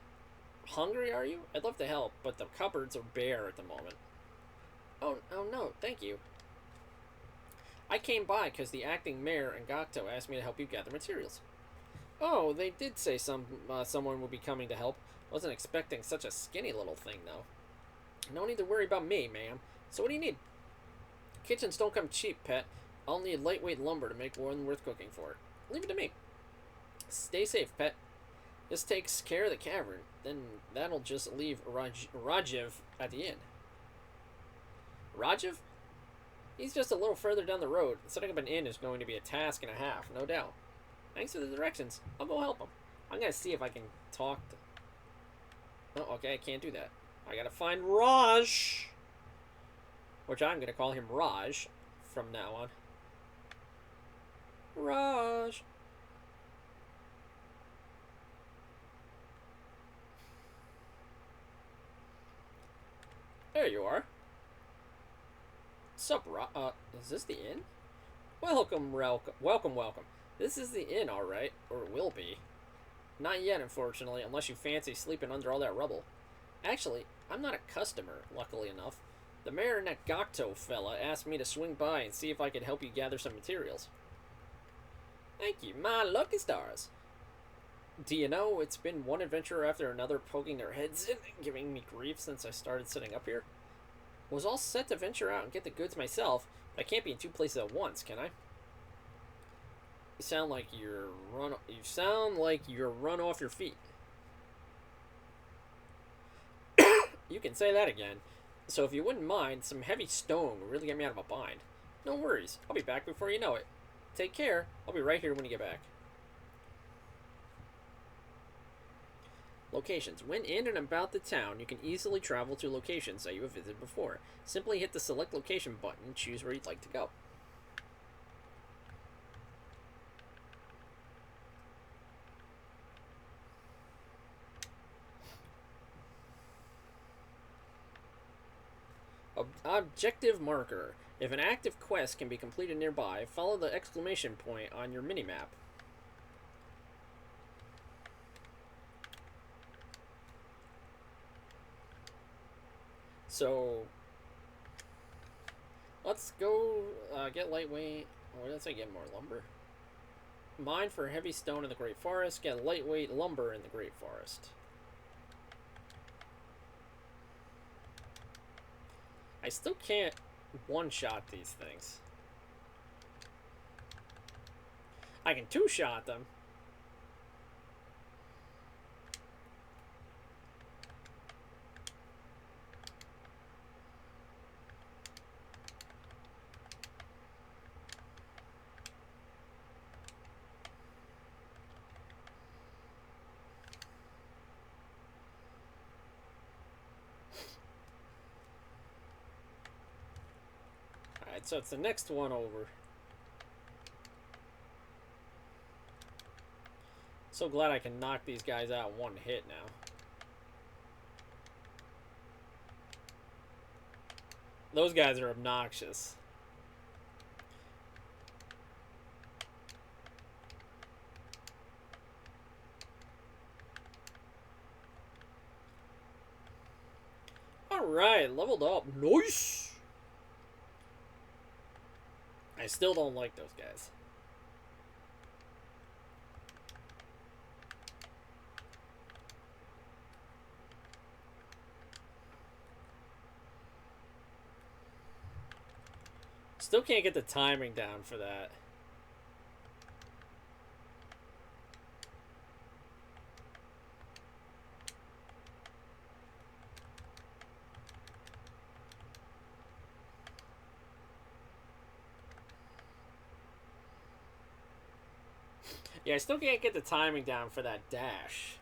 Hungry, are you? I'd love to help, but the cupboards are bare at the moment. Oh no, thank you. I came by because the acting mayor and Gakuto asked me to help you gather materials. Oh, they did say someone would be coming to help. Wasn't expecting such a skinny little thing, though. No need to worry about me, ma'am. So what do you need? Kitchens don't come cheap, pet. I'll need lightweight lumber to make one worth cooking for. Leave it to me. Stay safe, pet. This takes care of the cavern. Then that'll just leave Rajiv at the inn. Rajiv? He's just a little further down the road. Setting up an inn is going to be a task and a half, no doubt. Thanks for the directions. I'll go help him. I'm going to see if I can talk to... Oh, okay, I can't do that. I gotta find Raj. Which I'm gonna call him Raj from now on. Raj. There you are. Sup, is this the inn? Welcome. This is the inn, alright. Or will be. Not yet, unfortunately, unless you fancy sleeping under all that rubble. Actually, I'm not a customer, luckily enough. The mayor and that Gakuto fella asked me to swing by and see if I could help you gather some materials. Thank you, my lucky stars. Do you know, it's been one adventurer after another poking their heads in and giving me grief since I started setting up here. Was all set to venture out and get the goods myself, but I can't be in two places at once, can I? You sound like you're run off your feet. You can say that again. So if you wouldn't mind, some heavy stone would really get me out of a bind. No worries. I'll be back before you know it. Take care. I'll be right here when you get back. Locations. When in and about the town, you can easily travel to locations that you have visited before. Simply hit the select location button and choose where you'd like to go. Objective marker. If an active quest can be completed nearby, follow the exclamation point on your minimap. So, let's go get lightweight. Or let's say get more lumber. Mine for heavy stone in the Great Forest. Get lightweight lumber in the Great Forest. I still can't one-shot these things. I can two-shot them. Alright, so it's the next one over. So glad I can knock these guys out in one hit now. Those guys are obnoxious. Alright, leveled up. Nice! I still don't like those guys. Still can't get the timing down for that. Yeah, I still can't get the timing down for that dash.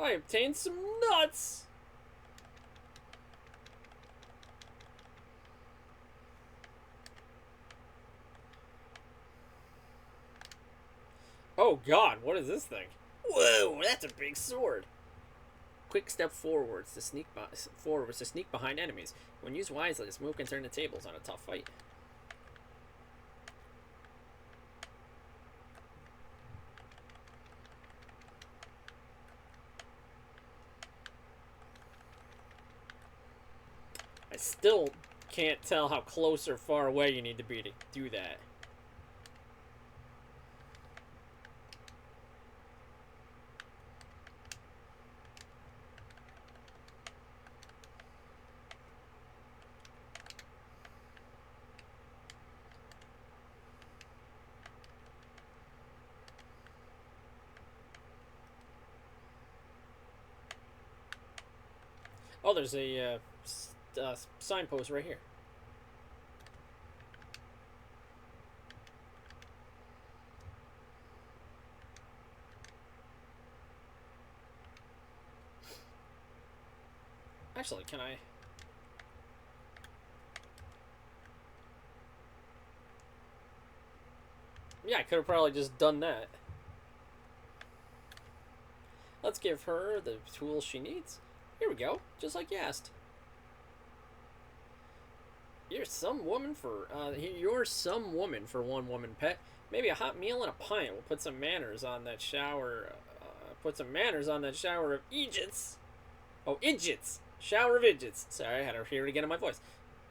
I obtained some nuts! Oh god, what is this thing? Whoa, that's a big sword! Quick step forwards to sneak behind enemies. When used wisely, this move can turn the tables on a tough fight. I still can't tell how close or far away you need to be to do that. Oh, there's a signpost right here. Actually, can I... Yeah, I could have probably just done that. Let's give her the tools she needs. Here we go, just like you asked. You're some woman for one woman, pet. Maybe a hot meal and a pint will put some manners on that shower. Put some manners on that shower of idiots. Oh, idiots! Shower of idiots. Sorry, I had to hear it again in my voice.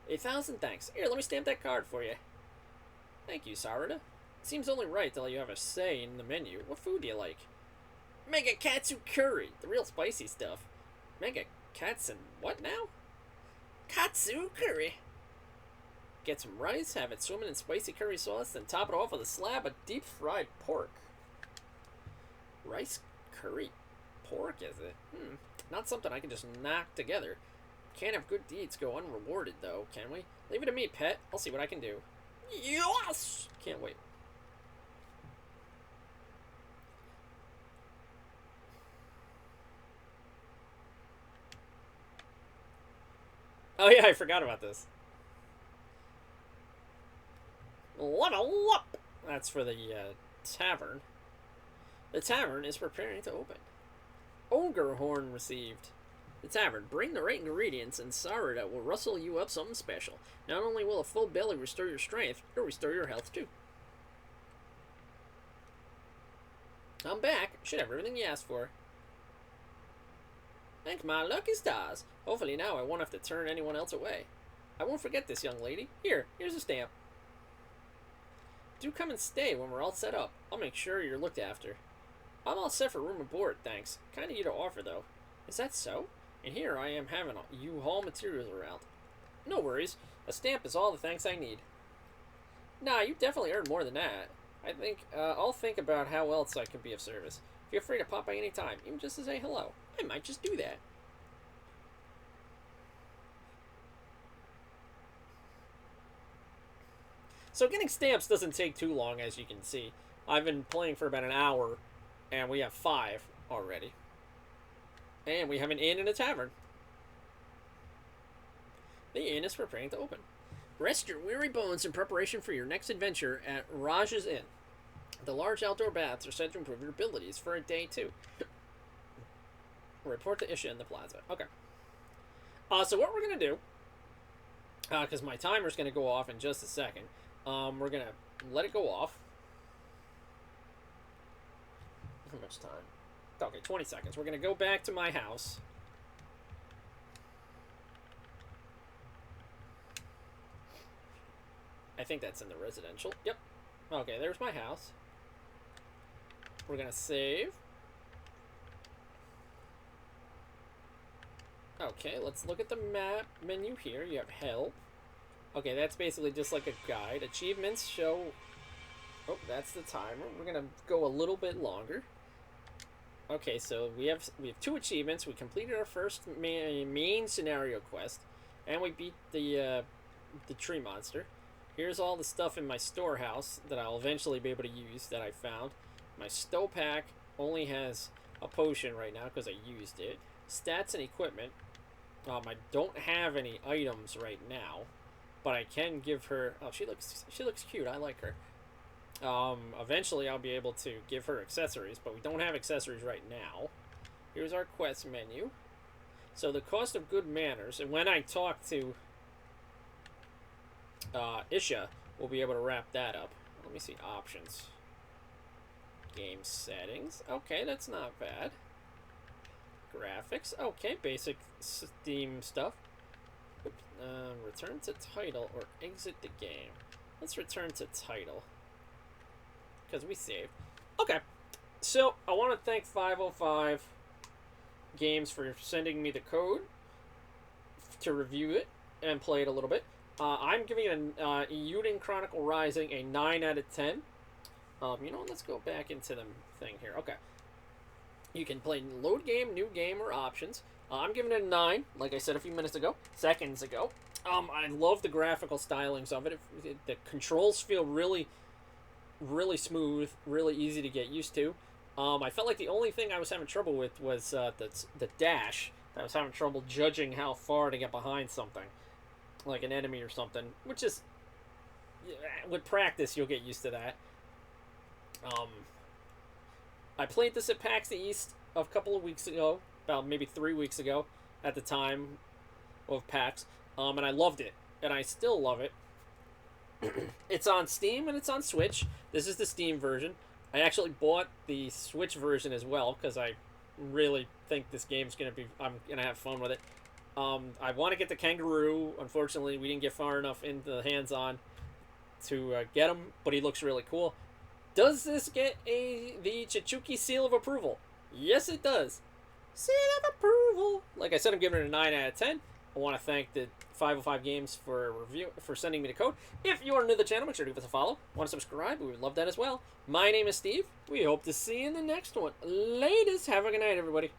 1,000 thanks. Here, let me stamp that card for you. Thank you, Sarada. It seems only right to let you have a say in the menu. What food do you like? Mega katsu curry, the real spicy stuff. Mega katsu what now? Katsu curry. Get some rice, have it swimming in spicy curry sauce, then top it off with a slab of deep-fried pork. Rice curry pork, is it? Not something I can just knock together. Can't have good deeds go unrewarded, though, can we? Leave it to me, pet. I'll see what I can do. Yes! Can't wait. Oh yeah, I forgot about this. Level up! That's for the tavern. The tavern is preparing to open. Ogre horn received. The tavern. Bring the right ingredients and Sarada will rustle you up something special. Not only will a full belly restore your strength, it'll restore your health too. I'm back. Should have everything you asked for. Thank my lucky stars. Hopefully now I won't have to turn anyone else away. I won't forget this, young lady. Here's a stamp. Do come and stay when we're all set up. I'll make sure you're looked after. I'm all set for room and board, thanks. Kind of you to offer, though. Is that so? And here I am having you haul materials around. No worries. A stamp is all the thanks I need. Nah, you definitely earned more than that. I'll think about how else I can be of service. Feel free to pop by any time, even just to say hello. I might just do that. So getting stamps doesn't take too long, as you can see. I've been playing for about an hour, and we have 5 already. And we have an inn and a tavern. The inn is preparing to open. Rest your weary bones in preparation for your next adventure at Raj's Inn. The large outdoor baths are said to improve your abilities for a day, too. Report to Isha in the Plaza. Okay. So what we're going to do, because my timer's going to go off in just a second, we're going to let it go off. How much time? Okay, 20 seconds. We're going to go back to my house. I think that's in the residential. Yep. Okay, there's my house. We're going to save. Okay, let's look at the map menu here. You have help. Okay, that's basically just like a guide. Achievements show... Oh, that's the timer. We're going to go a little bit longer. Okay, so we have 2 achievements. We completed our first main scenario quest, and we beat the tree monster. Here's all the stuff in my storehouse that I'll eventually be able to use that I found. My stow pack only has a potion right now because I used it. Stats and equipment. I don't have any items right now, but I can give her... Oh, she looks cute. I like her. Eventually I'll be able to give her accessories, but we don't have accessories right now. Here's our quest menu. So the cost of good manners, and when I talk to Isha, we'll be able to wrap that up. Let me see options. Game settings. Okay, that's not bad. Graphics. Okay, basic Steam stuff. Return to title or exit the game. Let's return to title, because we saved. Okay, so I want to thank 505 Games for sending me the code to review it and play it a little bit. I'm giving it an Eiyuden Chronicle Rising a 9 out of 10. You know what, let's go back into the thing here. Okay. You can play load game, new game, or options. I'm giving it a 9, like I said a few seconds ago. I love the graphical stylings of it. The controls feel really smooth, really easy to get used to. I felt like the only thing I was having trouble with was the dash. I was having trouble judging how far to get behind something, like an enemy or something, which is, with practice, you'll get used to that. I played this at PAX East a couple of weeks ago, about maybe 3 weeks ago, at the time of PAX, and I loved it, and I still love it. It's on Steam and it's on Switch. This is the Steam version. I actually bought the Switch version as well because I really think this game's I'm gonna have fun with it. I want to get the kangaroo. Unfortunately, we didn't get far enough into the hands-on to get him, but he looks really cool. Does this get the Chichuki seal of approval? Yes, it does. Seal of approval. Like I said, I'm giving it a 9 out of 10. I want to thank the 505 Games for sending me the code. If you are new to the channel, make sure to give us a follow. Want to subscribe? We would love that as well. My name is Steve. We hope to see you in the next one. Latest. Have a good night, everybody.